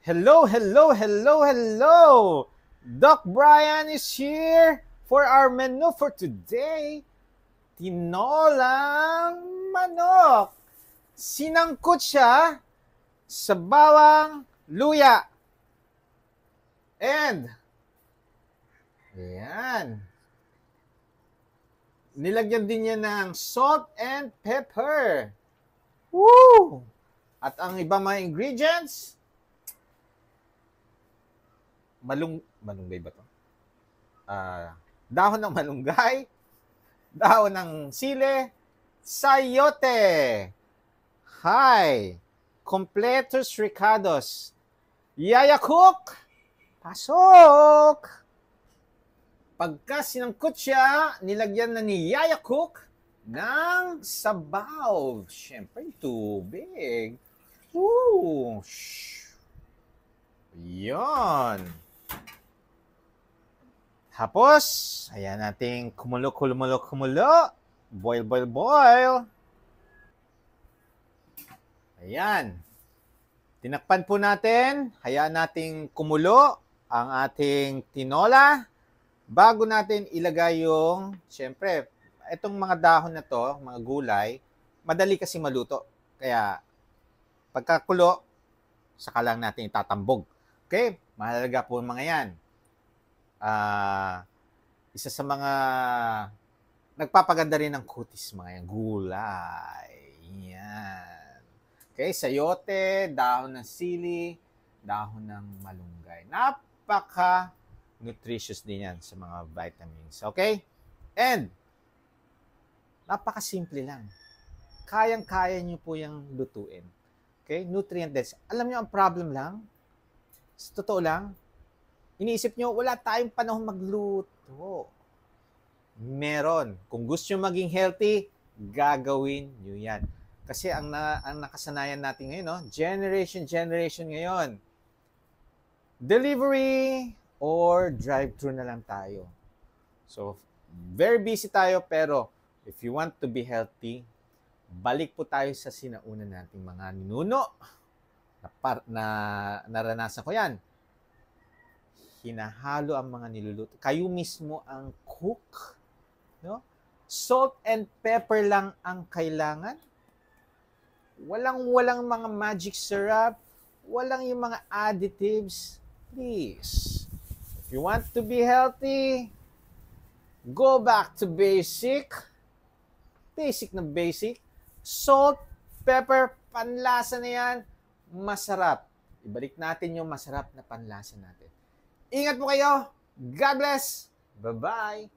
Hello, hello, hello, hello! Doc Brian is here for our menu for today. Tinolang manok. Sinangkot siya sa bawang luya. And, ayan. Nilagyan din niya ng salt and pepper. Woo! At ang ibang mga ingredients, malunggay ba to? Dahon ng malunggay, dahon ng sile, sayote, hi, completus ricados, yaya cook, pasok! Pagka sinangkot siya, nilagyan na ni Yaya Cook ng sabaw. Siyempre, tubig. Woo! Yan. Tapos, ayan nating kumulo. Boil. Ayan. Tinakpan po natin. Hayaan nating kumulo ang ating tinola. Bago natin ilagay yung, siyempre, itong mga dahon na to, mga gulay, madali kasi maluto. Kaya, pagkakulo, saka lang natin itatambog. Okay? Mahalaga po mga yan. Isa sa mga nagpapaganda rin ng kutis, mga yan, gulay. Yan. Okay? Sayote, dahon ng sili, dahon ng malunggay. Nutritious din yan sa mga vitamins. Okay? And, napakasimple lang. Kayang-kaya nyo po yung lutuin. Okay? Nutrient dense. Alam nyo, ang problem lang, sa totoo lang, iniisip nyo, wala tayong panahon magluto. Meron. Kung gusto nyo maging healthy, gagawin nyo yan. Kasi ang nakasanayan natin ngayon, no? Generation ngayon. Delivery or drive-thru na lang tayo. So, very busy tayo, pero if you want to be healthy, balik po tayo sa sinauna nating mga ninuno na naranasan ko yan. Hinahalo ang mga niluluto. Kayo mismo ang cook. No? Salt and pepper lang ang kailangan. Walang mga magic syrup. Walang yung mga additives. Please. If you want to be healthy, go back to basic. Basic na basic. Salt, pepper, panlasa na yan. Masarap. Ibalik natin yung masarap na panlasa natin. Ingat po kayo. God bless. Bye-bye.